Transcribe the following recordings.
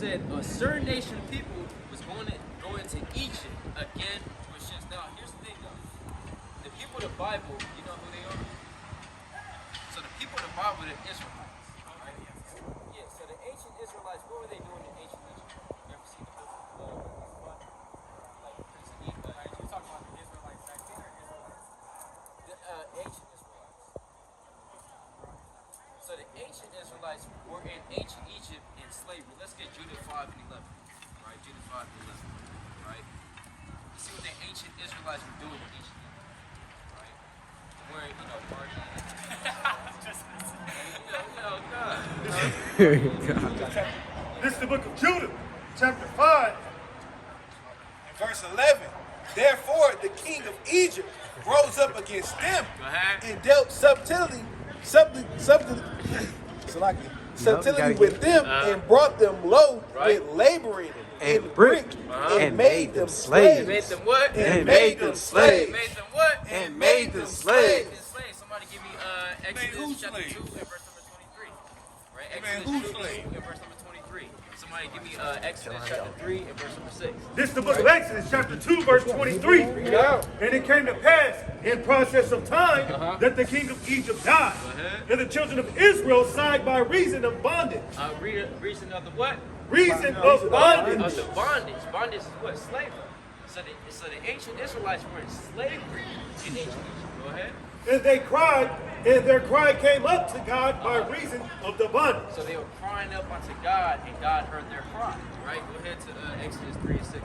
said a certain nation of people was going to go into Egypt again for ships. Now, here's the thing though. The people of the Bible, you know who they are? So the people of the Bible, the Israelites. Right? Yeah, so the ancient Israelites, what were they doing in ancient Egypt? You ever seen the book of like Prince of Egypt? You talking about the Israelites back then or Israelites? The ancient Israelites. So the ancient Israelites were in ancient Egypt in slavery. Let's get Judah 5 and 11. Right? Judah 5 and 11. Right? Let's see what the ancient Israelites were doing in ancient Egypt. Right? Where, partying. This is the book of Judah, chapter 5, and verse 11. Therefore, the king of Egypt rose up against them and dealt subtilly with them and brought them low with laboring and brick and made them slaves. Made them what? And made them slaves. Made them what? And made them slaves. Somebody give me Exodus chapter 2 and verse number 23. Right? Exodus 2 and verse number 23. Somebody give me Exodus chapter 3 and verse number 6. This is the book of Exodus, chapter 2, verse 23. And it came to pass in process of time that the king of Egypt died. And the children of Israel sighed by reason of bondage. Reason of the what? Reason of bondage. Of the bondage. Bondage is what? Slavery. So the ancient Israelites were in slavery in ancient Egypt. Go ahead. And they cried, and their cry came up to God by reason of the bondage. So they were crying up unto God, and God heard their cry. Right? Go ahead to Exodus 3 and 6.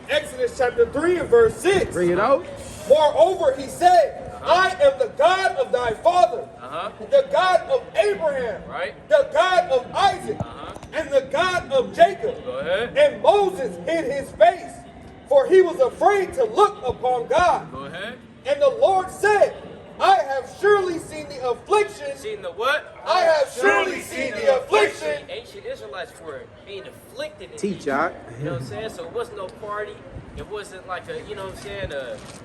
Exodus chapter 3 and verse 6. Bring it out. Moreover, he said, I am the God of thy father, the God of Abraham, the God of Isaac, and the God of Jacob. Go ahead. And Moses hid his face, for he was afraid to look upon God. Go ahead. And the Lord said, I have surely seen the affliction. Seen the what? I have surely seen the affliction. The ancient Israelites were being afflicted. Teach y'all. You know what I'm saying? So it wasn't no party. It wasn't like a,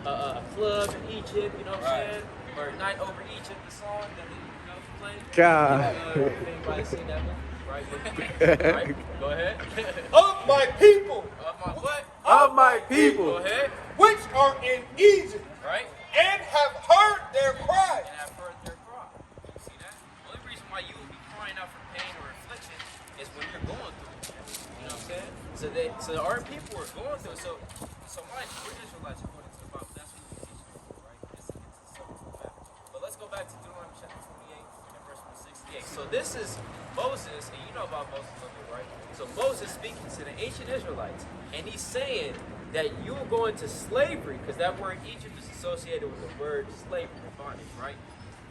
a club in Egypt, you know what I'm saying? Or Night Over Egypt, the song that they played. God. Anybody seen that one? Right? Right? Go ahead. Of my people. Of my what? Of my people. Go ahead. Which are in Egypt. Right? And have heard their cry. And have heard their cry. You see that? The only reason why you will be crying out for pain or affliction is when you're going through it. You know what I'm saying? So our people are going through it. So mind you, we're Israelites according to the Bible. That's what we teach people, right? It's a subtle fact. But let's go back to Deuteronomy chapter 28 and verse 68. So this is Moses, and you know about Moses a little bit, right? So Moses speaking to the ancient Israelites, and he's saying that you will go into slavery, because that word Egypt is associated with the word slavery, bondage, right?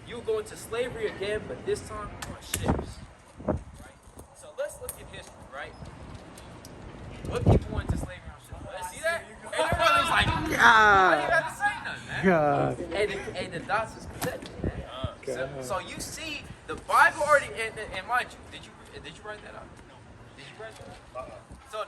You will go into slavery again, but this time on ships, right? So let's look at history, right? What people went to slavery on ships? Let's see that? And the brother's like, why do you have to say nothing, man? God. And the dots is connected, man. So you see, the Bible already, and mind you, did you write that up? Did you write that up? So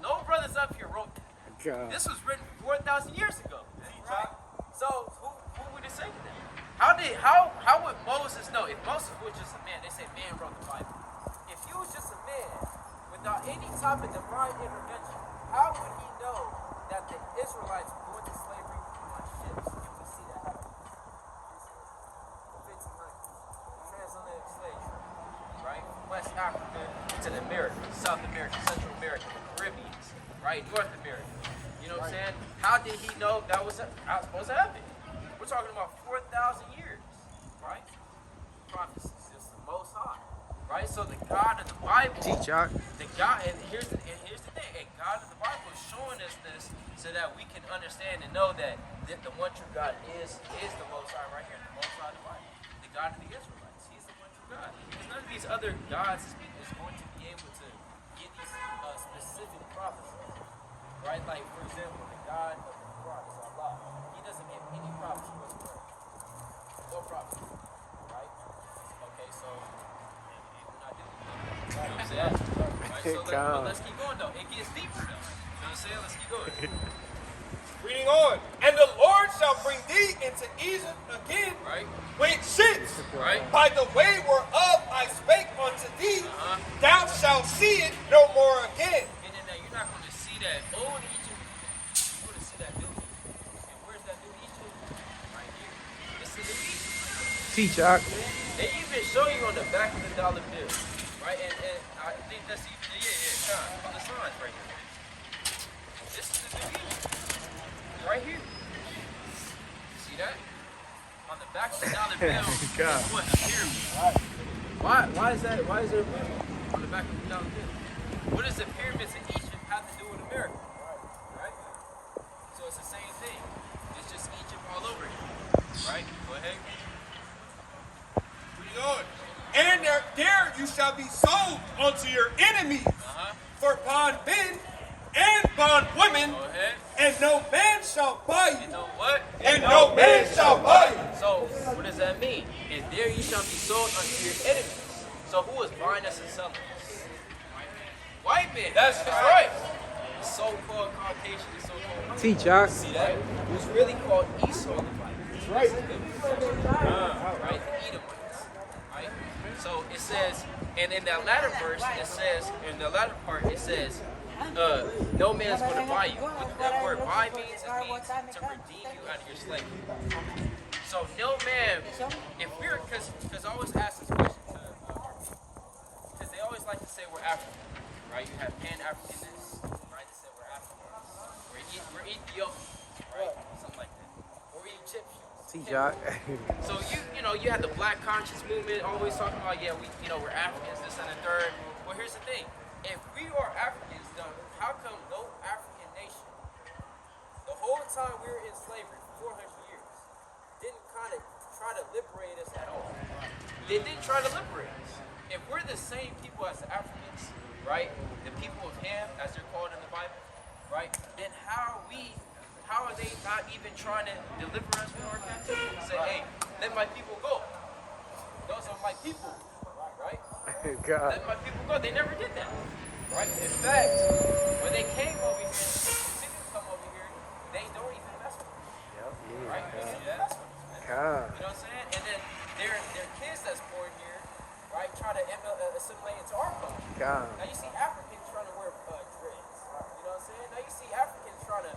no brothers up here wrote that. God. This was written 4,000 years ago. Right? So who would it say to them? How would Moses know? If Moses was just a man, they say man wrote the Bible. If he was just a man without any type of divine intervention, how would he know that the Israelites were going to slavery on ships? If we see that happen. 1500s. Transatlantic slaves, right? From West Africa to the Americas, South America, Central America, the Caribbean, right? North America. You know what I'm saying? How did he know that was supposed to happen? We're talking about 4,000 years, right? Prophecies, it's the Most High, right? So the God of the Bible, Teach y'all. the God, and here's the thing, and God of the Bible is showing us this so that we can understand and know that the one true God is the Most High right here, the Most High of the Bible, the God of the Israelites. He's the one true God. Because none of these other gods is going to be able to get these specific prophecies. Right? Like, for example, the God of the Quran is Allah. He doesn't give any prophecy whatsoever. No prophecy. Right? Okay, so we're not doing that. You know what I'm saying? Right, so let's keep going, though. It gets deeper, though. You know what I'm saying? Let's keep going. Reading on. And the Lord shall bring thee into Egypt again Right. with ships. Right. By the way whereof I spake unto thee, thou shalt see it no more again. And then you're not going to see that old Egypt. You're going to see that new Egypt. And where's that new Egypt? Right here. This is the Egypt. Teach, Doc. They even show you on the back of the dollar bill. Right? And I think that's even, on the signs right here. This is the new Egypt. Right here. See that? On the back of the dollar bill, God. is what a pyramid. Why is that? Why is there a pyramid on the back of the dollar bill? What does the pyramids in Egypt have to do with America? Right? So it's the same thing. It's just Egypt all over here. Right? Go ahead. Reading on. And there you shall be sold unto your enemies for bondmen and bondwomen, Go ahead. and no man shall buy You you. know what? And no man shall buy you. So what does that mean? And there you shall be sold unto your enemies. So who is buying us and selling us? White men. That's right. The so-called Caucasian, the so-called Teach, Doc. See that? Who's really called Esau in the Bible. That's right. Right? The Edomites. Right? So it says, and in that latter verse, it says, in the latter part, it says, no man's going to buy you. What that word buy means, it means to redeem you out of your slavery. So no man, if we're, because I always ask this question to our people, because they always like to say we're African, right? You have Pan-Africanists, right? They say we're Africans. We're Ethiopians, right? Something like that. Or we're Egyptians. Teach, Doc. So you have the Black Conscious Movement always talking about, we're Africans, this and the third. Well, here's the thing: if we are Africans, then how come no African nation, the whole time we were in slavery for 400 years, didn't kind of try to liberate us at all? They didn't try to liberate us. If we're the same people as the Africans, right? The people of Ham, as they're called in the Bible, right? Then how are they not even trying to deliver us from our captivity? Say, hey, let my people go. Those are my people, right? God. Let my people go. They never did that, right? In fact, when they came over here, and continue to come over here, they don't even mess with us, right? They don't even mess with us, man. God. You know what I'm saying? And then their kids that's born here, right, try to assimilate into our culture. God. Now you see Africans trying to wear dreads. You know what I'm saying? Now you see Africans trying to,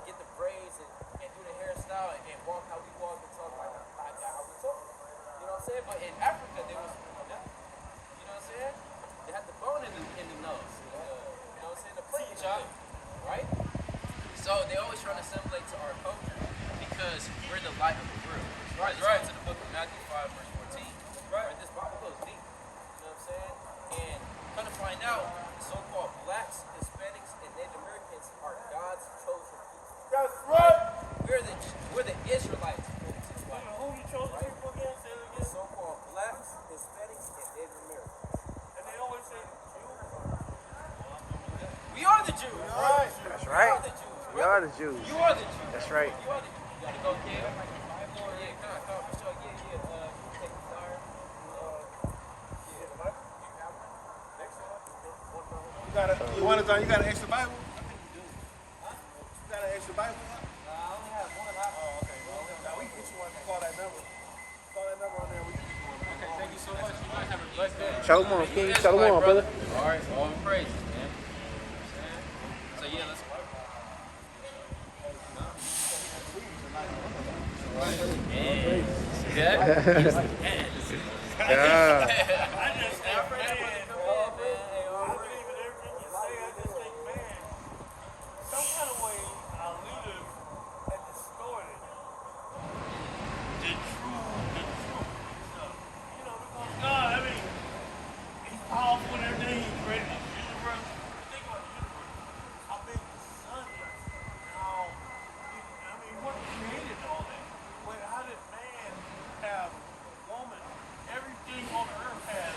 get the braids and do the hairstyle and walk how we walk and talk like how we talk. You know what I'm saying? But in Africa, there was nothing. You know what I'm saying? They had the bone in the nose. You know what I'm saying? The plate job, right? So they always trying to assimilate to our culture because we're the light of the world. Right. It's right to the book of Matthew 5, verse 14. Right. This Bible goes deep. You know what I'm saying? And come to find out, the so-called blacks, Hispanics, and Native Americans are God's chosen people. That's right. We're the Israelites. Who you chose people again? Say it The again. so-called blacks, Hispanics, and Native Americans. And they always say Jews. We are the Jews. Right. That's We right. are the Jews. We are the Jews. You are the Jews. That's right. You are the Jews. You gotta go, kid. Yeah, come on, for sure. Yeah. Take the flyer. You got an extra Bible? You got an extra Bible? I only have one. Oh, okay. Now we can get you one. Call that number. Call that number on there. We can get you one. Okay, thank you so much. You guys have a blessed day. Shalom, King. Shalom, brother. All right, all praises, man. So yeah, let's. Yeah. God. I just think, man, I believe in everything you say. I just think, man, some kind of way our leaders had distorted the truth stuff. You know, because God, I mean, He's powerful and everything. He created the universe. Think about the universe. How big the sun is. What created all that? But how did man have woman? Everything on earth has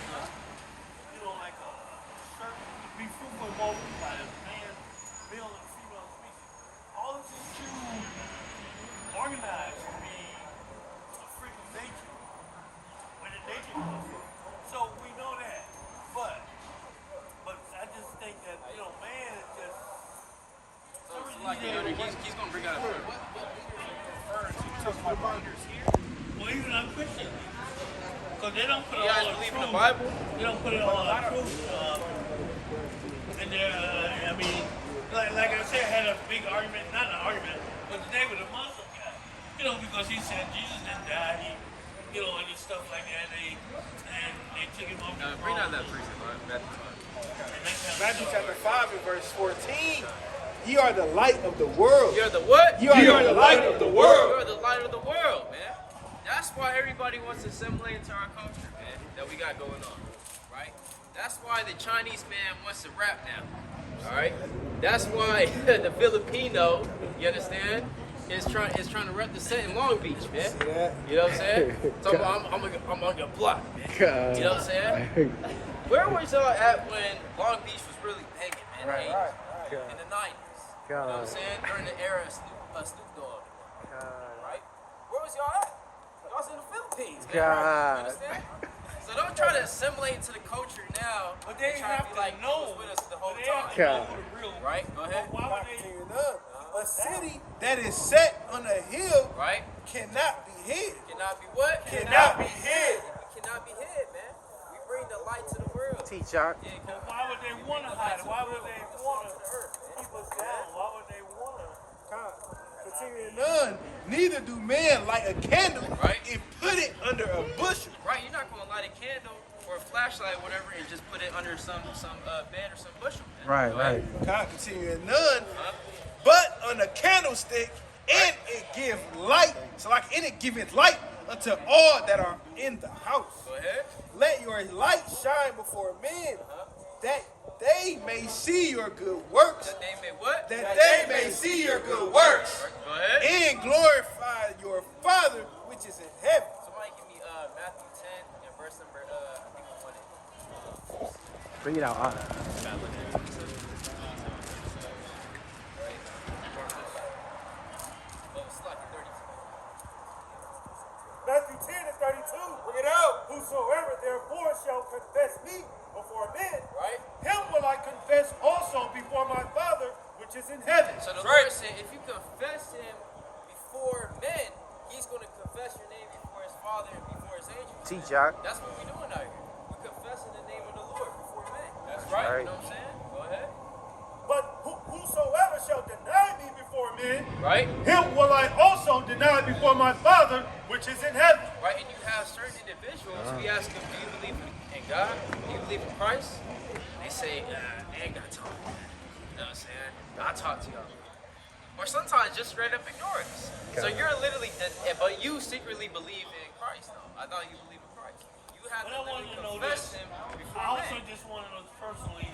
like a certain, be fruitful and multiply as man, male and female species. All of these two organized to be a freak of nature. Where did nature come from? So we know that. But I just think that, man is just, like he's gonna bring out a point. What Well, even on Christians. Because they don't put you guys all the believe in truth. the Bible? They don't put all the truth in there. I mean, like I said, I had a big argument, not an argument, but today with a Muslim guy. You know, because he said Jesus didn't die. You know, and stuff like that. They took him off the Bring out cross. that precept, Matthew 5. Matthew chapter 5 and verse 14. Ye are the light of the world. You are the what? You are the light of the world. You are the light of the world, man. That's why everybody wants to assimilate into our culture, man, that we got going on, right? That's why the Chinese man wants to rap now, all right? That's why the Filipino, you understand, is trying to represent in Long Beach, man. You know what I'm saying? So I'm on your block, man. You know what I'm saying? Where was y'all at when Long Beach was really banging, man? In the 90s. You know what I'm saying? During the era of Snoop Dogg. Right? Where was y'all at? Y'all was in the Philippines, man. You understand? So don't try to assimilate into the culture now. But they try have be to like, know. you was with us the whole They have time. to know the real. Right? Go ahead. Why would they? A city that is set on a hill Right? cannot be hid. Cannot be what? Cannot be hid. It cannot be hid, man. We bring the light to the world. T-Chart. Yeah, But why would they want to hide it? Why would they want to keep us down? Why would they want to? Continuing none, neither do men light a candle Right. and put it under a bushel. Right, you're not gonna light a candle or a flashlight, whatever, and just put it under some bed or some bushel. Man. Right, Go ahead. right. Continuing none, but on a candlestick, and it give light. So like, and it giveth light unto all that are in the house. Go ahead. Let your light shine before men, that they may see your good works. That they may what? That they may see your good works. Go ahead. And glorify your Father which is in heaven. Somebody give me Matthew 10 and verse number I think I want it. Bring it out. Matthew 10 and 32. Bring it out. Whosoever therefore shall confess me before men, Right? him will I confess also before my Father which is in heaven. So the Lord said, if you confess him before men, he's going to confess your name before his Father and before his angels. T-Chart. That's what we're doing out here. We're confessing the name of the Lord before men. That's right. You know what I'm saying? Go ahead. But whosoever shall deny me before men, Right? him will I also deny before my Father which is in heaven. Right? And you have certain individuals, we ask them, do you believe in God? Do you believe in Christ? They say, I ain't got time. You know what I'm saying? I'll talk to y'all. Or sometimes just straight up ignore us. So you're literally, but you secretly believe in Christ, though. I thought you believe in Christ. You have But to I want literally to know confess this. him I before also men. just want to know personally,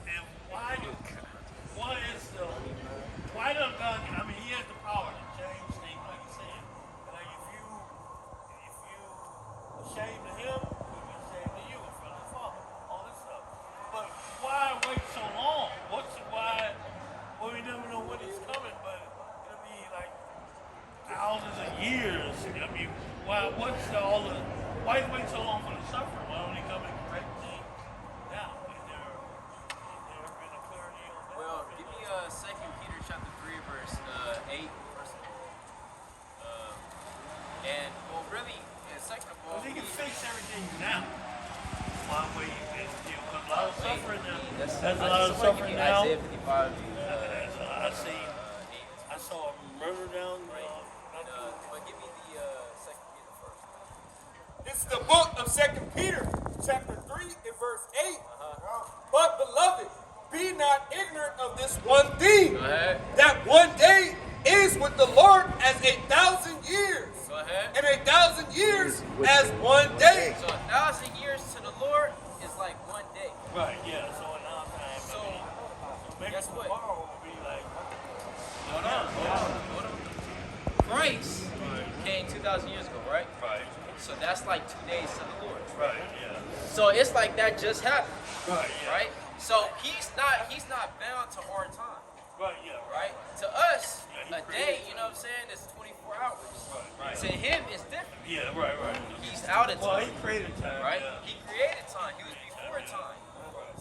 and why does God? I mean, he has the power to change things, like you said. Like if you ashamed of him, he'll be ashamed of you in front of the Father. All this stuff. But why wait so long? Why? Well, we never know when he's coming, but it'll be like thousands of years. I mean, why? Why wait so long for the suffering? Why don't he come and correct things now? Is there been a clarity on that? Well, give me 2 Peter chapter 3, verse 8, first of all. And, well, really, and second of all, Because he can fix everything now. Why wait? Because a lot of suffering now. There's a lot of suffering now. Isaiah 55. I saw a murder down. But give me the 2 Peter first. This is the book of 2 Peter, chapter 3 and verse 8. But beloved, be not ignorant of this one thing, Go ahead. that one day is with the Lord as 1,000 years, Go ahead. and 1,000 years as one day. So 1,000 years to the Lord is like one day. Right, yeah. So in our time, So, maybe guess what? tomorrow will be like. Hold on. Christ came 2,000 years ago, right? Right, So that's like 2 days to the Lord. right, yeah. So it's like that just happened, Right, yeah. right? So he's not bound to our time, Right, yeah. right? To us, Yeah, a day, you know what I'm saying, is 24 hours. Right. To him, it's different. Yeah, right. He's out of Well, time, he created time. right? Yeah. He created time. He was before time.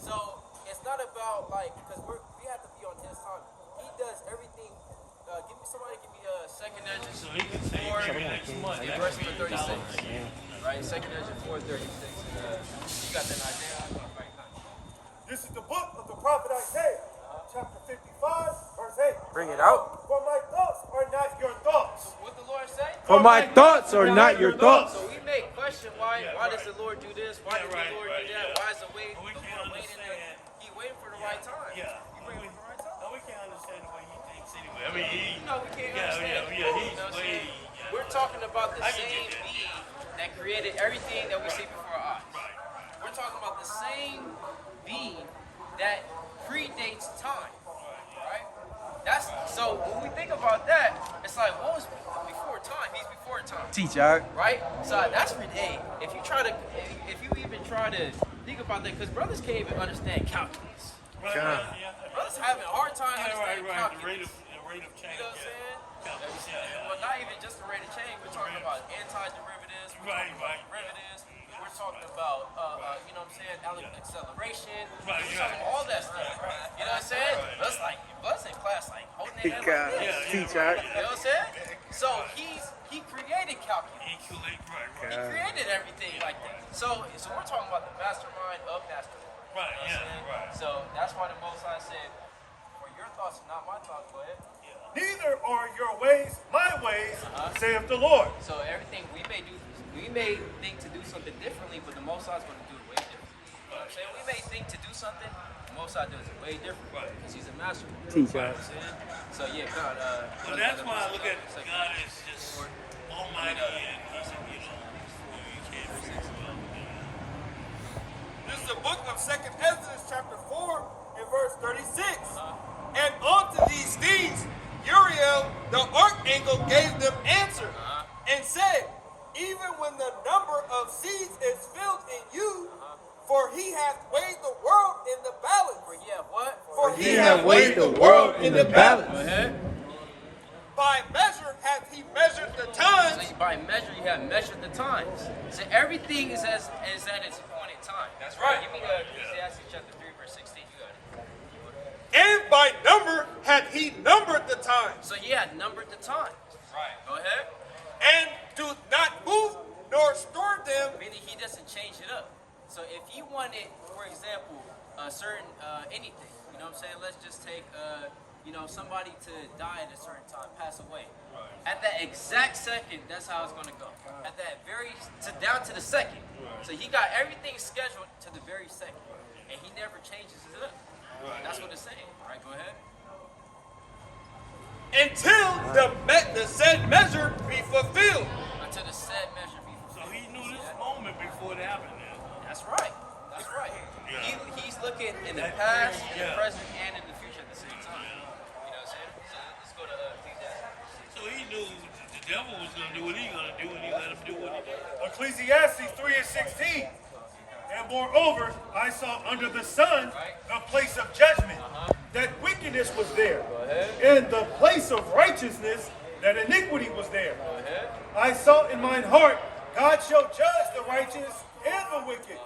So it's not about like, because we have to be on his time. He does everything. Give me a second Ezra. So he can say maybe next month. Yeah, verse number 36. Right, second Ezra 4:36. You got that idea? This is the book of the prophet Isaiah, chapter 55, verse 8. Bring it out. For my thoughts are not your thoughts. What the Lord say? For my thoughts are not your thoughts. So we may question why does the Lord do this? Why does the Lord do that? Why is the Lord waiting? He waiting for the right time. Yeah. He waiting for the right time. No, we can't understand the way he thinks anyway. I mean, he. No, we can't understand. He's You know what I'm way. saying? We're talking about the same being that created everything that we see before our eyes. We're talking about the same being that predates time. Right? That's so when we think about that, it's like what was before time? He's before time. Teacher. Right? So that's hey, if you even try to think about that, because brothers can't even understand calculus. Brothers having a hard time understanding calculus. The rate of change. You know what I'm saying? Well, not even just the rate of change. We're talking about anti-derivatives. We're talking about derivatives. We're talking about, you know what I'm saying, acceleration. We're talking about all that stuff. You know what I'm saying? That's like, us in class, like, holding their head like this. Teacher. You know what I'm saying? So he created calculus. He created everything like that. So we're talking about the mastermind of mastermind. Right, You know what I'm saying? So that's why the Most High said, for your thoughts are not my thoughts. Go ahead. Neither are your ways my ways, saith the Lord. So everything we may think to do something differently, but the Most High is going to do it way different. You know what I'm saying? We may think to do something, the Most High does it way different because he's a master. Teacher. You know what I'm saying? So yeah, God. Well, that's why I look at God as just almighty and he's, you can't fix well. This is the book of 2nd Ezra, chapter 4, and verse 36. And unto these things, Uriel the archangel gave them answer and said, even when the number of seeds is filled in you, for he hath weighed the world in the balance. For he hath weighed the world in the balance. Go ahead. By measure hath he measured the times. So by measure, you have measured the times. So everything is at its appointed time. That's right. Give me Ecclesiastes chapter 3, verse 16. You got it. And by number hath he numbered the times. So he had numbered the times. Right. Go ahead. And doth not move nor store them. Meaning he doesn't change it up. So if he wanted, for example, a certain anything, you know what I'm saying? Let's just take somebody to die at a certain time, pass away. Right. At that exact second, that's how it's gonna go. At that down to the second. Right. So he got everything scheduled to the very second. And he never changes it up. Right. That's what it's saying. All right, go ahead. Until the said measure be fulfilled. Until the said measure be fulfilled. So he knew this moment before it happened now. That's right. That's right. Yeah. He's looking in the past, in the present, and in the future at the same time. You know what I'm saying? So let's go to Theservantsofgod. So he knew the devil was going to do what he going to do, and he let him do what he did. Ecclesiastes 3 and 16. And moreover, I saw under the sun a place of judgment, that wickedness was there. And the place of righteousness, that iniquity was there. I saw in mine heart, God shall judge the righteous and the wicked.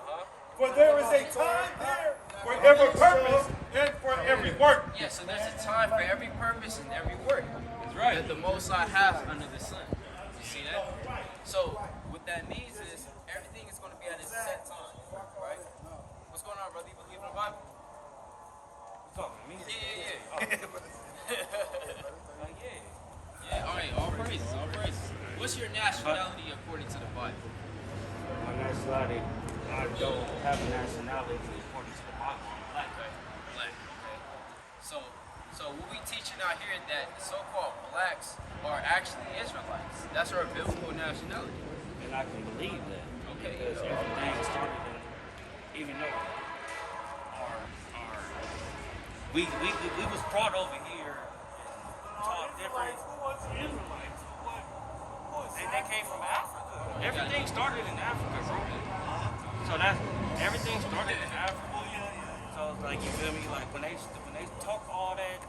For there is a time there for every purpose and for every work. Yeah, so there's a time for every purpose and every work. That's right. That the Most High has under the sun. You see that? So what that means is everything is going to be at its set time. Right? What's going on, brother? You believe in the Bible? You talking to me? Yeah. Yeah. All right. All praises. All praises. What's your nationality according to the Bible? My nationality, I don't have a nationality according to the Bible. Black. Black. Okay. So what we teaching out here that the so-called blacks are actually Israelites. That's our biblical nationality. And I can believe that. Okay. Because everything started in, even though we was brought over here and taught different. Who was the Israelites? They came from Africa. Everything started in Africa, bro. So everything started in Africa. So like you feel me? Like when they talk all that,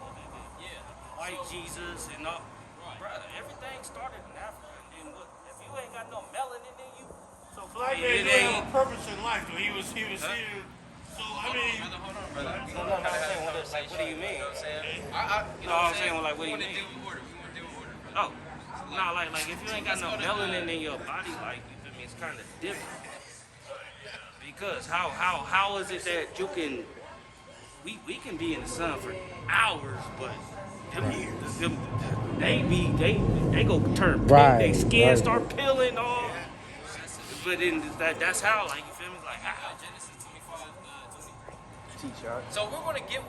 white Jesus and all, brother, everything started in Africa. And then look, if you ain't got no melanin in you, So black man didn't have a purpose in life, though. He was here. So I mean, Hold on, brother. conversation. what do you mean? You know what I'm saying? You know what I'm saying? Like, what do you We mean? want to do order. Oh, no, like if you ain't got no melanin in your body, like, you feel me, it's kind of different. Because how is it that you can, we can be in the sun for hours, but them they go turn pink, they skin start peeling off. But then that's how, like, you feel me, like how. Genesis 25, So we're gonna give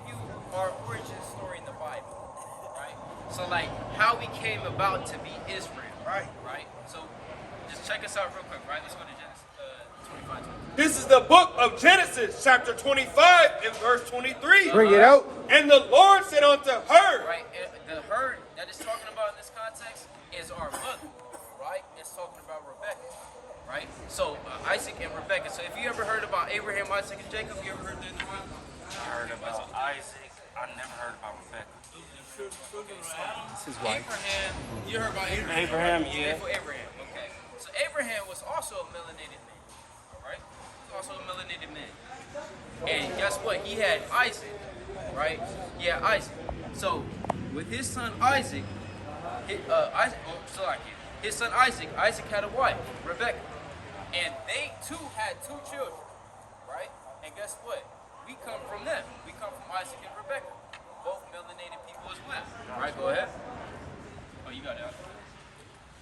you our origin story in the Bible, right? So like how we came about to be Israel, right? So just check us out real quick, right? Let's go to Genesis 25. This is the book of Genesis, chapter 25 and verse 23. Bring it out. And the Lord said unto her, Right, the herd that it's talking about in this context is our mother, right? It's talking about Rebecca, right? So Isaac and Rebecca. So if you ever heard about Abraham, Isaac, and Jacob, you ever heard that in the Bible? I heard about Isaac. I never heard about Rebecca. This is why. Abraham, you heard about Abraham? Abraham, yeah. Abraham, okay. So Abraham was also a melanated man, all right? He was also a melanated man. And guess what? He had Isaac, right? He had Isaac. So with his son Isaac, his son Isaac had a wife, Rebecca. And they too had two children, right? And guess what? We come from them. We come from Isaac and Rebecca. Both melanated people as well. All right, go ahead. Oh, you got it.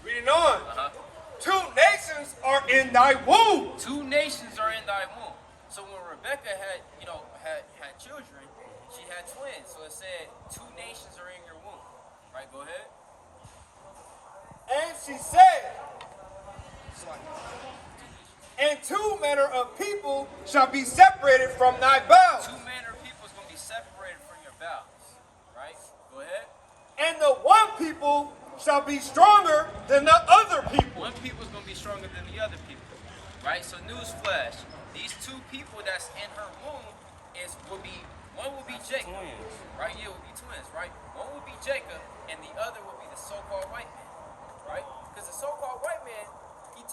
reading on, Uh-huh. 2 nations are in thy womb. 2 nations are in thy womb. So when Rebecca had, had children, she had twins. So it said 2 nations are in your womb. Right, go ahead. And she said, and 2 manner of people shall be separated from thy bowels. 2 manner of people is going to be separated from your bowels. Right, go ahead. And the one people shall be stronger than the other people. One people is going to be stronger than the other people. Right, so newsflash. These 2 people that's in her womb one will be Jacob. Twins. Right, yeah, will be twins, right? One will be Jacob, and the other will be the so-called white man. Right? Because the so-called white man, he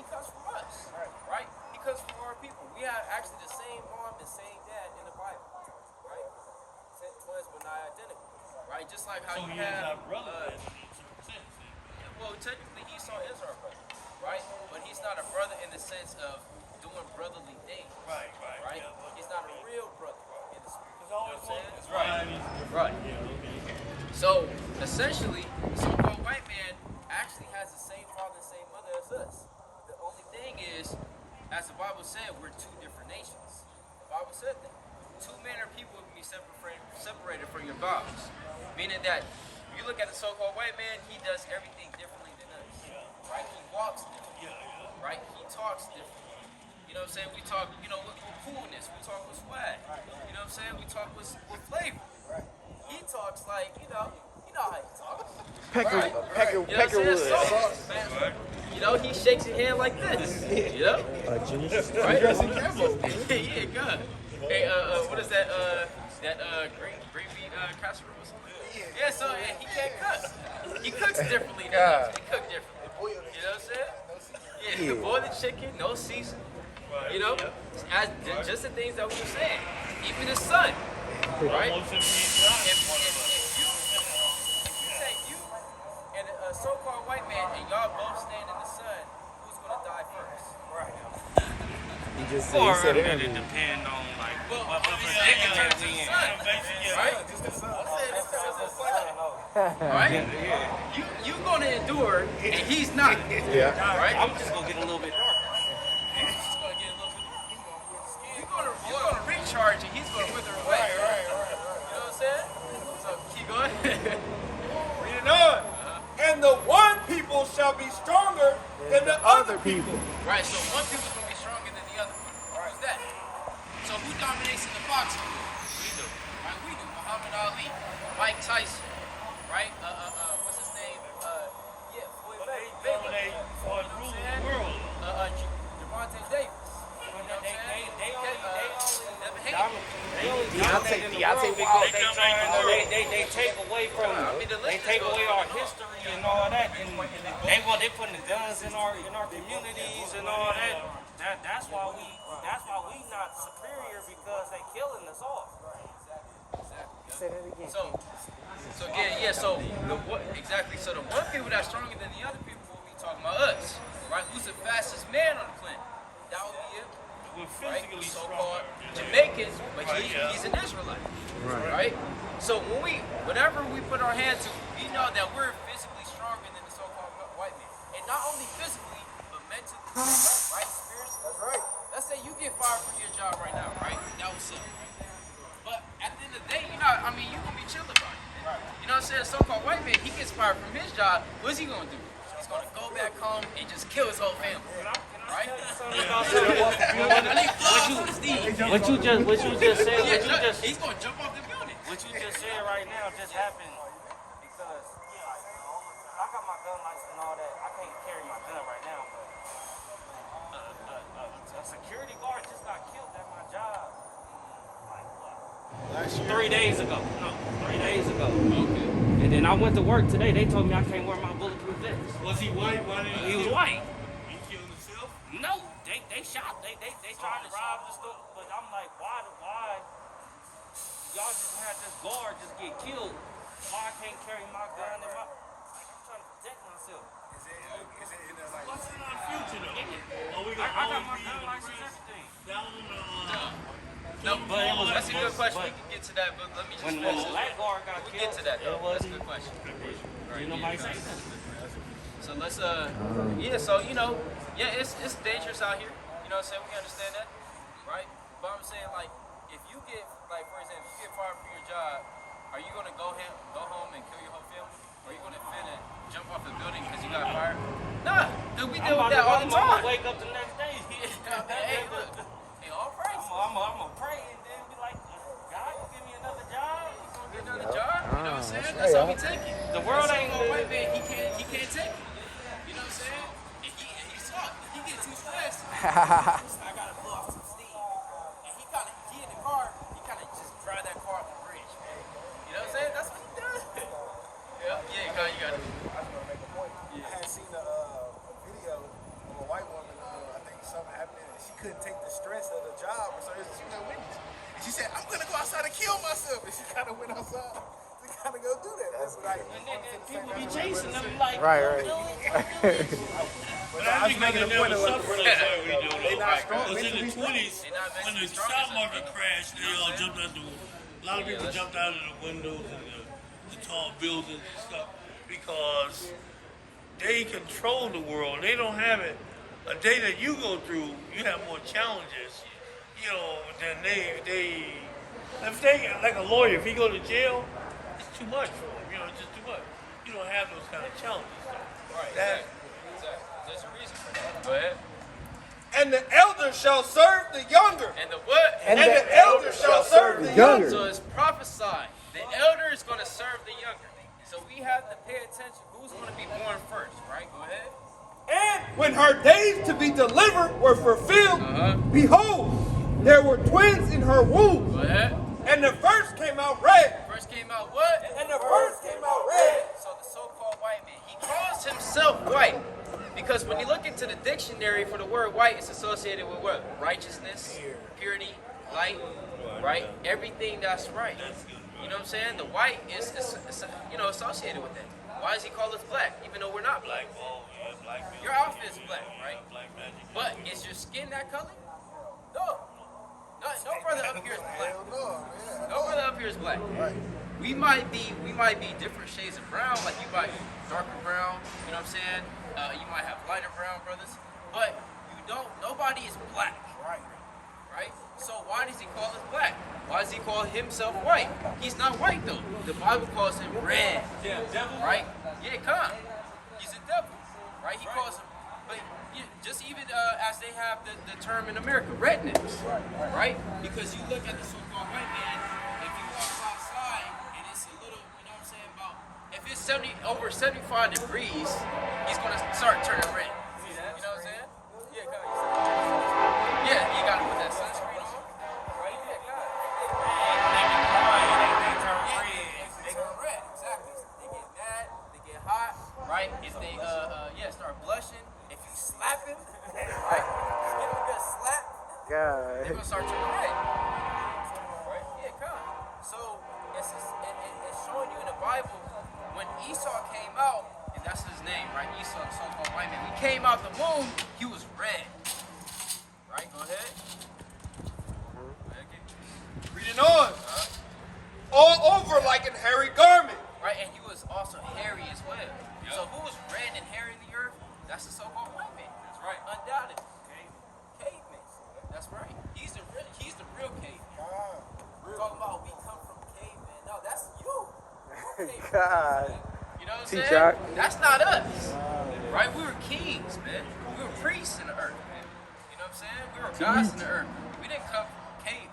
comes from us. Right? He comes from our people. We have actually the same mom and same dad in the Bible. Right? Twins but not identical. Right? Just like how So you he is have our brother in some sense. well, technically Esau is our brother, right? But he's not a brother in the sense of doing brotherly things. Right. Right? Yeah, He's not a real brother in the spirit. There's always You know what I'm one. saying? Right. So essentially, the so-called white man actually has the same father and same mother as us. The only thing is, as the Bible said, we're 2 different nations. The Bible said that. 2 manner of people will be separated from your bowels. Meaning that if you look at the so-called white man, he does everything differently than us. Right? He walks differently. Right? He talks differently. You know what I'm saying? We talk, with coolness. We talk with swag. You know what I'm saying? We talk with flavor. He talks like, you know how he talks. Peckerwood. He shakes his hand like this. Right? Yeah, good. Hey, what is that? That green bean casserole or something? Yeah, so he can't cook. He cooks differently than us. He cooks differently. You know what I'm saying? Yeah, boil the chicken, no seasoning. Just the things that we were saying. Even the sun, right? If you take you and a so-called white man and y'all both stand in the sun, who's gonna die first? Right. He just Or said it it. depend on like Well, what obviously, predicament we in. right? Right? You gonna endure, and he's not. Yeah. Right? I'm just gonna get a little bit darker. You're gonna recharge and he's gonna wither away. You know what I'm saying? So keep going. Reading on. And the one people shall be stronger than the other people. Right, so one people's gonna be stronger than the other people. Who's that? So who dominates in the boxing? We do. Right, we do. Muhammad Ali, Mike Tyson, right? What's his name? Floyd Mayweather. For the rule of the world. Javante Davis. They take away from they take away our history and all that, and they putting the guns in our communities and all that. That's why we not superior, because they killing us all. Say that again. So exactly. So the one people that's stronger than the other people will be talking about us, right? Who's the fastest man on the planet? That would be it. We're Right? physically So-called stronger. Jamaican, but Right, yeah. he's an Israelite. Right? So whenever we put our hand to, we know that we're physically stronger than the so-called white man. And not only physically, but mentally, right? Spiritually. That's right. Let's say you get fired from your job right now, right? That was it. But at the end of the day, you're gonna be chilling about it. Right. You know what I'm saying? So-called white man, he gets fired from his job. What's he gonna do? He's gonna go back home and just kill his whole family. Right? What you just said, He's gonna jump off the building. what you just said right now just happened because I got my gun license and all that. I can't carry my gun right now, but a security guard just got killed at my job. Like what? 3 days ago. No, 3 days ago. Okay. And then I went to work today. They told me I can't wear my bulletproof vest. Was he white? Why didn't He was white. He killed himself? No, they shot. They tried to rob the store, but I'm like, why? Y'all just had this guard just get killed. Why I can't carry my gun in my? Like, I'm trying to protect myself. What's in our future though? Yeah. Are we I gonna got always my be gun in the license, prison? everything. Down on No, But it was- that's a good question. but- We can get to that, but let me just When finish the this. black guard got We killed, get to that though. it was That's a good question. you nobody say that. So let's it's dangerous out here. You know what I'm saying? We understand that, right? But I'm saying like if you get for example, you get fired from your job, are you gonna go home and kill your whole family? Or are you gonna finna jump off the building because you got fired? Nah, dude, we deal with that all the time. Wake up the next day. Hey, look. Hey, all praise. I'm gonna pray and then be like, God, give me another job. Get another job. You know what I'm saying? That's how we take it. The world That ain't so-called good. white man. He can't take it. You know what I'm saying? And he's tough. He get too stressed. I gotta blow off some steam. And he in the car. He kind of just drive that car off the bridge, man. You know what I'm saying? That's what he does. Yeah, you got it. I had seen a video of a white woman. I think something happened, and she couldn't take the stress of the job, so she got witness. And she said, "I'm gonna go outside and kill myself." And she kind of went outside to kind of go do that. That's what I. And then people be chasing them like, Right. But I think they never suffered like that we do They though. not strong. Because in the 20s, They not when mentally the strong stock as market us. crashed, they all jumped out a lot of people jumped out of the windows and the tall buildings and stuff because they control the world. They don't have it. A day that you go through, you have more challenges, than they if they, like a lawyer, if he go to jail, it's too much for him, it's just too much. You don't have those kind of challenges. Right. That- Exactly. There's a reason for that. Go ahead. And the elder shall serve the younger. And the what? And the elder shall serve the younger. So it's prophesied. The elder is going to serve the younger. So we have to pay attention. Who's going to be born first, right? Go ahead. And when her days to be delivered were fulfilled, Uh-huh. behold, there were twins in her womb. Go ahead. And the first came out red. First came out what? And the first came out red. So the so-called white man, he calls himself white because when you look into the dictionary for the word white, it's associated with what? Righteousness, purity, light, right? Everything that's right. You know what I'm saying? The white is associated with that. Why does he call us black, even though we're not black? Black Your outfit's black, right? Black magic. But is your skin that color? No. No brother up here is black. No brother up here is black. We might be different shades of brown, like you might be darker brown, you know what I'm saying? You might have lighter brown brothers, but nobody is black. Right? So why does he call us black? Why does he call himself white? He's not white though. The Bible calls him red. Yeah, devil. Right? Yeah, come. He's a devil. Right? He calls him, but just even as they have the term in America, rednecks. Right? Because you look at the so-called white man, if you walk outside and it's a little, you know what I'm saying, about, if it's over 75 degrees, he's going to start turning red. You know what I'm saying? Yeah, come. Yeah, you got to put that sunscreen on. Right? Yeah, God. They turn red, exactly. They get mad, they get hot, right? If they start blushing, if you slap him, right? Just give him a good slap, they're God. gonna start turning red. Right? Yeah, come. So it's came out the womb, he was red. Right? Go ahead. Reading on. All over like a hairy garment. Right? And he was also hairy as well. So who was red and hairy in the earth? That's the so-called white man. That's right. Undoubtedly. Caveman. That's right. He's the real caveman. Talking about we come from caveman. No, that's you. God. You know what I'm Teach saying? Jack. That's not us. Right? We were kings, man. We were priests in the earth, man. You know what I'm saying? We were gods in the earth. We didn't come from cavemen.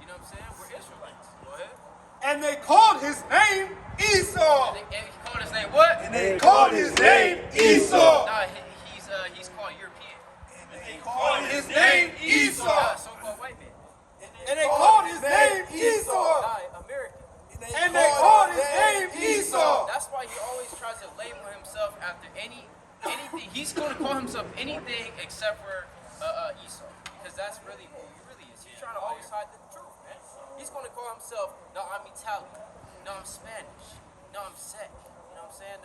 You know what I'm saying? We're Israelites. Go ahead. And they called his name Esau. And he called his name what? And they called his name Esau. Nah, he's called European. And they called his name Esau. So-called white man. And they called his name Esau. Nah, American. And they called his name Esau. That's why he always tries to label himself after anything. He's going to call himself anything except for Esau, because that's really who he really is. He's trying to always hide the truth, man. He's going to call himself, no, I'm Italian. No, I'm Spanish. No, I'm Czech. You know what I'm saying?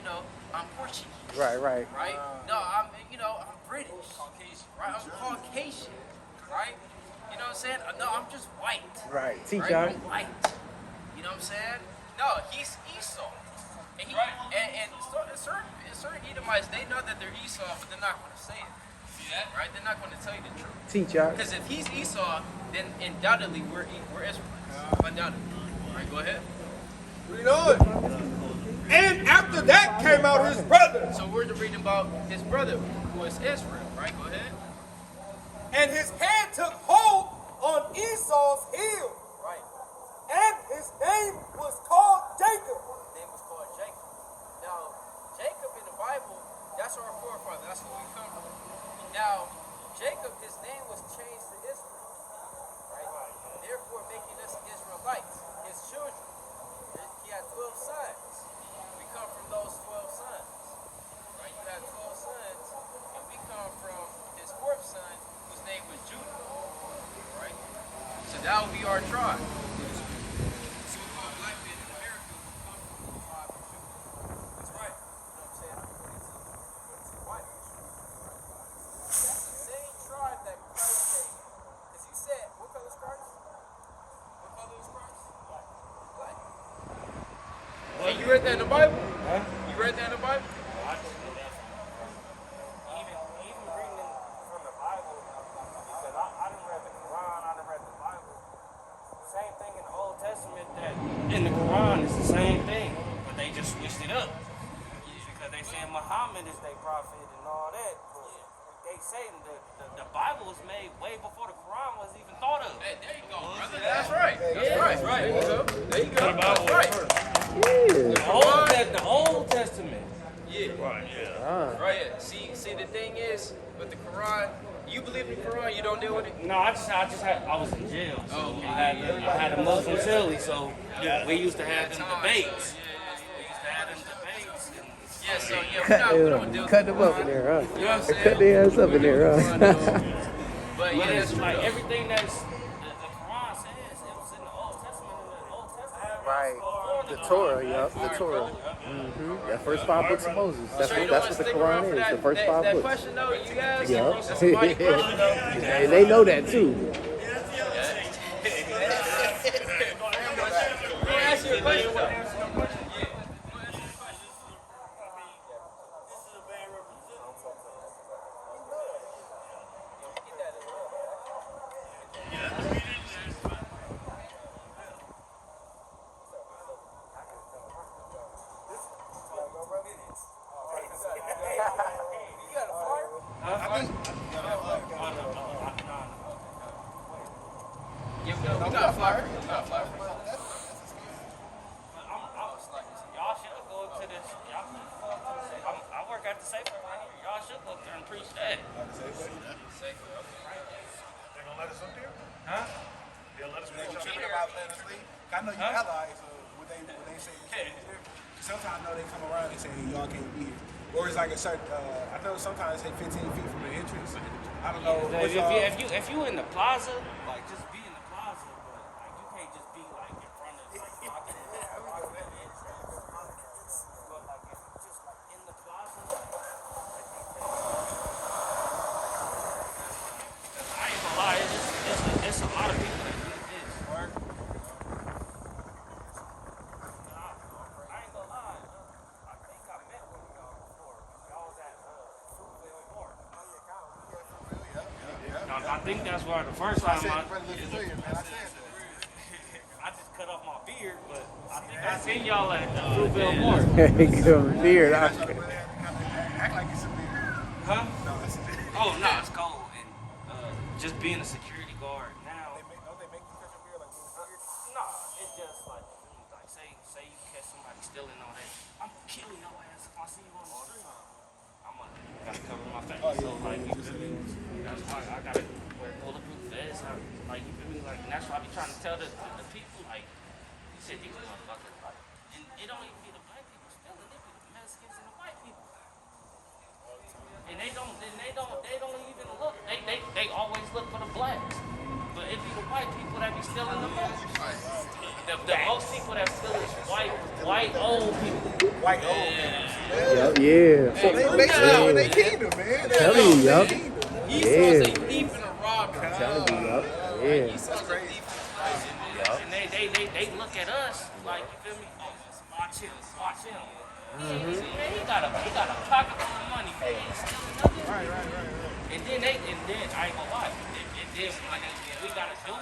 No, I'm Portuguese. Right. Right? No, I'm British. Caucasian. Right? I'm Caucasian. Right? You know what I'm saying? No, I'm just white. Right. Teach Right? Jack. I'm white. You know what I'm saying? No, he's Esau. And certain Edomites, they know that they're Esau, but they're not going to say it. See that? Right? They're not going to tell you the truth. Teach Jack. Because if he's Esau, then undoubtedly we're Israelites. Undoubtedly. All right, go ahead. Read on. And after that came out his brother. So we're reading about his brother, who was Israel. Right? Go ahead. And his hand took hold on Esau's heel. Right. And his name was called Jacob. His name was called Jacob. Now, Jacob in the Bible, that's our forefather. That's where we come from. Now, Jacob, his name was changed to Israel. Right? Therefore, making us Israelites, his children. He had 12 sons. We come from those 12 sons. Right? You had 12 sons, and we come from his fourth son, whose name was Judah. Right? So that would be our tribe. So-called black men in America who come from the tribe of Judah. That's right. You know what I'm saying? According to white history. That's the same tribe that Christ came in. Because he said, what color is Christ? What color is Christ? Black. And you read that in the Bible? Huh? You read that in the Bible? Even reading from the Bible, because I done read the Quran, I done read the Bible. Same thing in the Old Testament that in the Quran is the same thing, but they just switched it up. Because they say Muhammad is their prophet and all that. But they say the Bible was made way before the Quran was even thought of. Hey, there you go, brother. That's right. That's right. Right. There you go. There you go. That's right. The Old Testament. Yeah. Right, yeah. Right. Yeah. See, the thing is, with the Quran, you believe in the Quran, you don't deal with it? No, I was in jail. So Oh, okay. I had a Muslim celly, so Yeah. we used to have them Time, debates. so, We used to have them debates. And yeah, so yeah, we don't deal with Cut the them up in Quran. there, huh? You know what I'm saying? Cut their ass up in there, huh? But But yeah, it's it's like true. everything that's the Quran says, it was in the Old Testament. In the Old Testament, Right. The Torah, yup. The Torah. That first 5 books of Moses. That's So you what, don't that's wanna what the stick around Quran for is. that, The first that, 5 that books. question though, you asked? Yup. That's a mighty question though. And they know that too. Let me ask you a question though. We got a flyer. We got a flyer. y'all should go up to this. Y'all should go up to this. I work at the safe right here. Y'all should go up there and preach that. They gonna let us up there? Huh? They'll let us They preach up tripping there. about letting us leave. I know you allies, so would they say we can't be there? Sometimes I know they come around and say, hey, y'all can't be here. Or it's like a certain, I know sometimes they say 15 feet from the entrance. I don't know. If you in the plaza, like just be in the plaza, but like you can't just be like in front of like blocking the entrance. But like if you just like in the plaza, like of people that do this. Right? I ain't gonna lie. I think I met one of y'all before. Y'all was at Fruitvale Park. I think that's where the first time I just cut off my beard, but I think I seen y'all at Fruitvale Park. Good beard. Act like it's a beard. Huh? No, it's a beard. Oh no, it's cold. And just being a security guard now. Don't they make you cut your beard like beard? Nah, it's just like say you catch somebody stealing all that. I'm killing your ass if I see you on the street. I'm gotta cover my face. So like you feel me? That's why I gotta wear bulletproof vests. Like you feel me? Like and that's why I be trying to tell the people like you said these motherfuckers like and it don't even be the black people stealing, it be the Mexicans and the white people. And they don't even look. They always look for the blacks. But it be the white people that be stealing the most. The most people that steal is white old people. White old people. Yeah. So they basically out in their kingdom, man. Telling you, yup. Esau's a thief and a robber. Telling you, yup. Yeah. Esau's a thief And they look at us like, you feel me? Oh, watch him. Man, he got a pocket full of money. Man, he ain't stealing nothing. Right. And then I ain't gonna lie. And then when we gotta do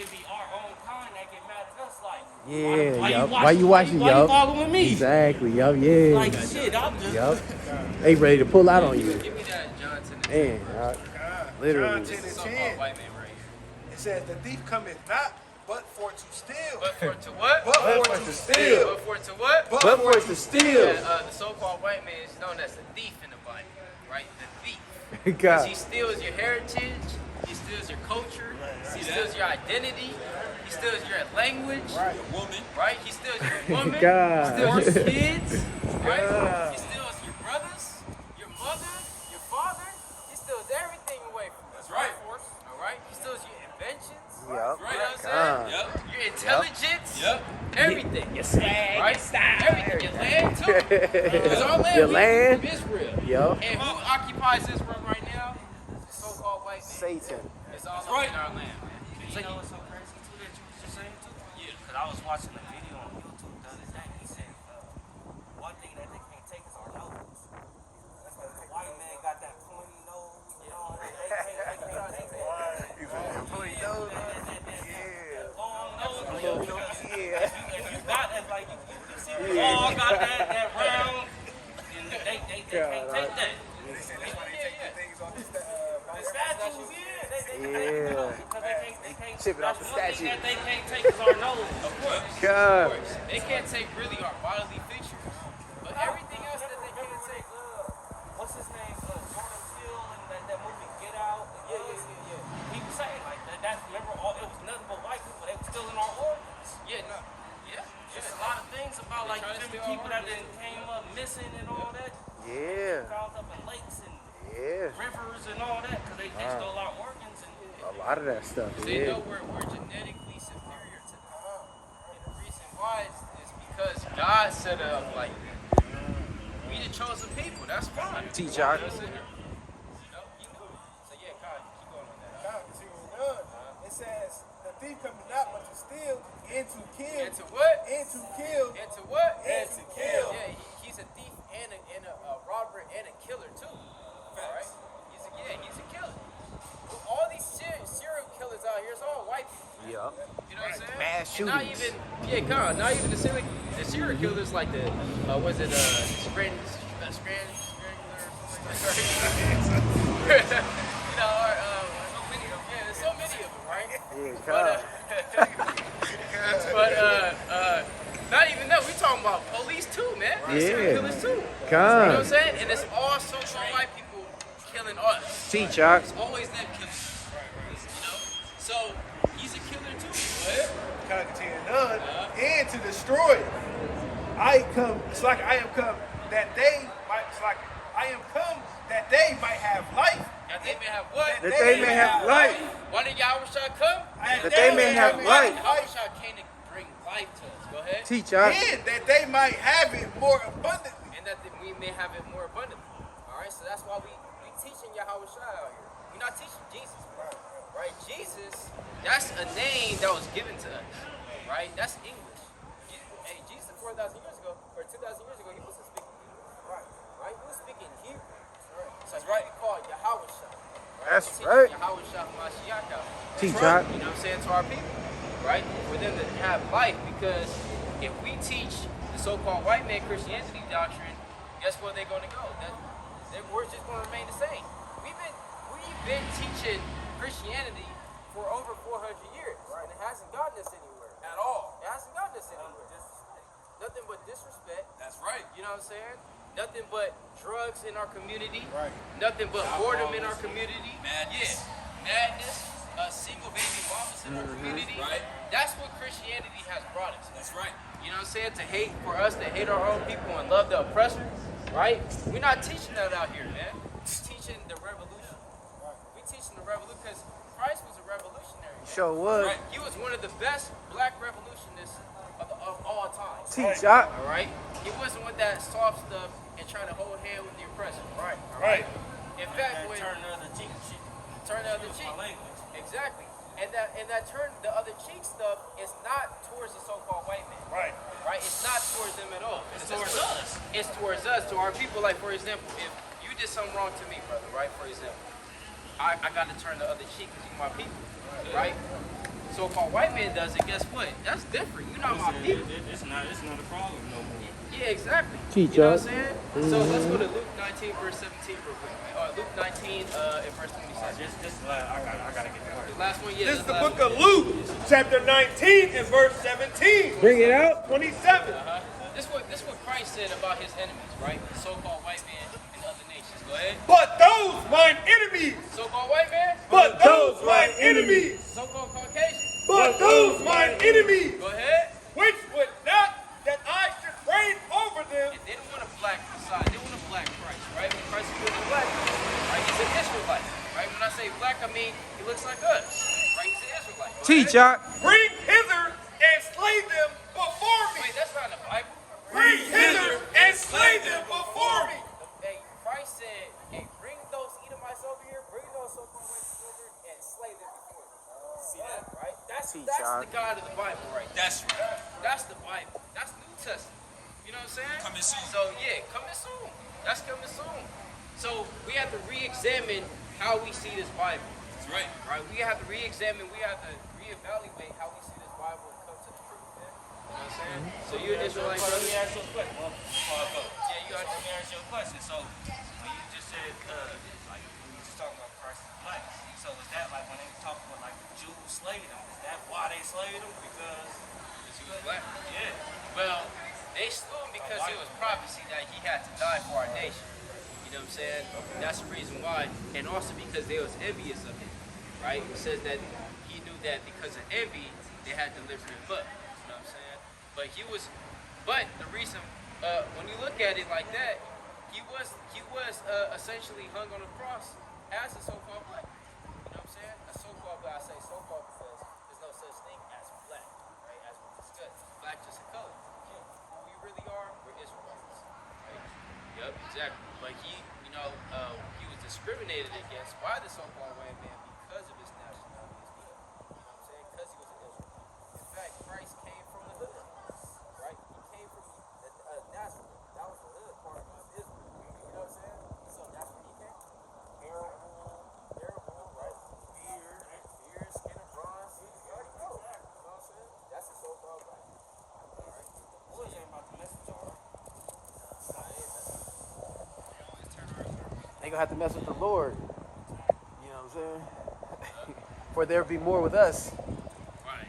it be our own kind that get mad at us. Like, Why you watching, Why you following me? Exactly, yup, yeah. Like shit, I'm just. Yup. They ready to pull out on you. Give me that Johnson. Man, literally. John 10 and So-called 10. white man right here. It says the thief cometh not but for to steal. But for to what? But for to steal. But for to what? But for to steal. The so-called white man is known as the thief in the Bible, right? The thief. Because God. he steals your heritage, he steals your culture, he steals your identity, he steals your language, Right. your woman, right? He steals your woman, God. he steals your kids, right? God. He steals your brothers, your mother, your father. He steals everything away from us. That's right. All right? He steals your inventions. Yup. Right, you know what I'm God. saying? Your intelligence. Yep. Everything. Your swag, Right? your style. Everything. Your land too. Because our land, Your we land. from Israel. Yup. And who occupies Israel right now? The so-called white man. Satan. It's all right. in our land, man. You know what's so crazy too that you was just saying too? Yeah. Because I was watching a video on YouTube the other day. He said one thing that they can't take is our nose. Because the white man got that pointy nose and all that. They can't take that. Pointy nose. Long nose. Yeah. If you got that, like you see, we all got that round, and they can't take that. They say that's why they take the things off the The statues, Yeah. because they can't Chip it off the that's one thing statue. that they can't take is our nose. Of course. God. Of course. They can't take really our bodily features. But everything else that they can't take. What's his name? Jordan Peele and that movie Get Out. He was saying like that. Remember, it was nothing but white people. They were stealing our organs. Yeah, no. Yeah. There's a lot of things about like trying to different steal people our that then came up missing and all that. Yeah. Found up in lakes and Yeah. rivers and all that because they stole our organs and. A lot of that stuff. They know Yeah. we're genetically superior to them. And the reason why is because God set it up like we the chosen people. That's fine. Teach You know our- what I'm saying? So yeah, God, keep going on that. God, continue on. It says the thief cometh not but to steal and to kill. And to what? And to kill. And to what? And to kill. Yeah, he's a thief and a robber and a killer too. All right? He's a killer. All these serial killers out here, it's all white people. Yup. You know what I'm saying? Mass And not shootings. even, not even the serial killers like the, strangler, you know, or, so many of them. Yeah, there's so many of them, right? Yeah, God. But not even that. We talking about police too, man. These serial Yeah. killers too. You know what God. I'm saying? And it's all so-called white people killing us. Teach y'all. It's always them killing. You know? So he's a killer too. God continue on. And to destroy. I come. It's like I am come that they might. It's like I am come that they might have life. That they may have what? That they may have life. One of y'all wish I come? That they may have life. I wish I came to bring life to us. Go ahead. Teach y'all. And that they might have it more abundantly. And that we may have it more abundantly. All right, so that's why we teaching Yahweh Shai out here. We're not teaching Jesus, bro. right? Jesus, that's a name that was given to us, right? That's English. Hey, Jesus 4,000 years ago, or 2,000 years ago, he wasn't speaking Hebrew, right? He was speaking Hebrew. So that's right. They call it Yahweh Shah. That's right. Yahweh Shah Mashiach. Teach right. that. You know what I'm saying, to our people, right? For them to have life, because if we teach the so-called white man Christianity doctrine, guess where they're going to go? We're just going to remain the same. We've been teaching Christianity for over 400 years, and it hasn't gotten us anywhere at all. It hasn't gotten us anywhere. Nothing but disrespect. That's right. You know what I'm saying? Nothing but drugs in our community. Right. Nothing but boredom in our community. Madness. Yeah. Madness. Single baby mamas in our community. Right. That's what Christianity has brought us. That's right. You know what I'm saying? For us to hate our own people and love the oppressor, right? We're not teaching that out here, man. We're teaching the revolution. We're teaching the revolution because Christ was a revolutionary. Sure was. Right? He was one of the best black revolutionists of all time. Teach that. All right? He wasn't with that soft stuff and trying to hold hand with the oppressor. Right. All Right. In fact, when Turn the other cheek. turn the other cheek. My language. Exactly. And that turn the other cheek stuff is not towards the so-called white man. Right. Right? It's not towards them at all. It's towards us. It's towards us, to our people. Like, for example, if you did something wrong to me, brother, right? For example, I got to turn the other cheek because you're my people, right? So-called white man does it, guess what? That's different. You're not my people. It's not a problem no more. Yeah, exactly. Teach you know us. what I'm saying? So let's go to Luke 19, verse 17 real quick. Luke 19 and verse 27. Just I gotta get the word. The last one, yeah. This is the the last book one. of Luke, chapter 19 and verse 17. Bring it out. 27. This is what Christ said about his enemies, right? The so-called white man and other nations. Go ahead. But those mine enemies, So-called white man. but those mine enemies, So-called Caucasian. but those mine enemies, Go ahead. which would not that I should reign over them. And they don't want a black Messiah. They want a black Christ, right? When Christ is a black, right? He's an Israelite, right? When I say black, I mean he looks like us, right? He's an Israelite. Go Teach ahead. that. Bring hither and slay them before me. Wait, that's not in the Bible. Bring hither and slay them before me. Hey, Christ said, hey, bring those Edomites over here, bring those so-called whites over and slay them before me. See that, right? That's John. the God of the Bible, right? That's right. That's the Bible. That's New Testament. You know what I'm saying? Coming soon. So yeah, coming soon. That's coming soon. So we have to re-examine how we see this Bible. That's right. Right? We have to re-examine, we have to reevaluate how we see this Bible and come to the truth, man. You know what I'm saying? So you're an Israelite, Let brother? me ask you a question. Well, before I go. Yeah, you got Let me ask you a question. So when you just said like when you just talking about Christ's life, so is that like when they talk about like the Jews slayed him? Is that why they slayed him? Because he was black. yeah. Well, they slew him because it was prophecy that he had to die for our nation. You know what I'm saying? That's the reason why. And also because they was envious of him, right? It says that he knew that because of envy, they had to deliver him up. You know what I'm saying? But the reason, when you look at it like that, he was essentially hung on a cross as a so-called black. You know what I'm saying? A so-called black. I say so-called because there's no such thing as black, right? As we discussed, black just a color. Who we really are, we're Israelites, right? Yep, exactly. But he was discriminated against by the so-called white man because of his nationality as well. You know what I'm saying? Because he was an Israelite. In fact, Christ came from the hood, right? He came from Nazareth. That was the hood part of Israel. You know what I'm saying? So that's where he came from. Terrible, right? Fear, skin of bronze. You already know. You know what I'm saying? That's the so-called white man. All right? What is that about the message, all right? They gonna have to mess with the Lord. You know what I'm saying? For there be more with us. Right.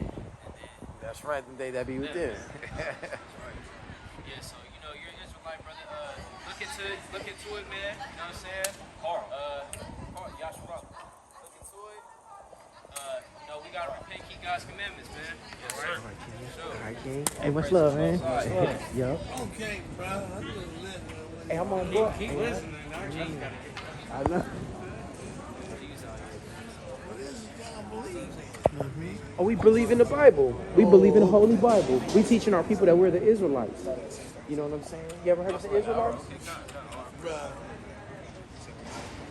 That's right. Than they that be with them. That's right. Yeah, so you're an Israelite, brother. Look into it, man. You know what I'm saying? Carl, Yashua. Look into it. We gotta repent, keep God's commandments, man. Yes, sir. Sure. All right, King. Hey, much love, man. Yup. Okay, bro. I'm just listening. Hey, I'm on board. Keep listening. Our G's gotta get I know. What is it y'all believe in? Oh, we believe in the Bible. We believe in the Holy Bible. We teaching our people that we're the Israelites. You know what I'm saying? You ever heard of the Israelites? Bro,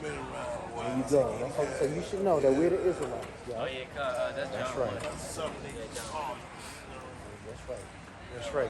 been around a There you go. That's what, so you should know that we're the Israelites. Yeah. Oh yeah, that's That's John right. 1. That's right. That's right.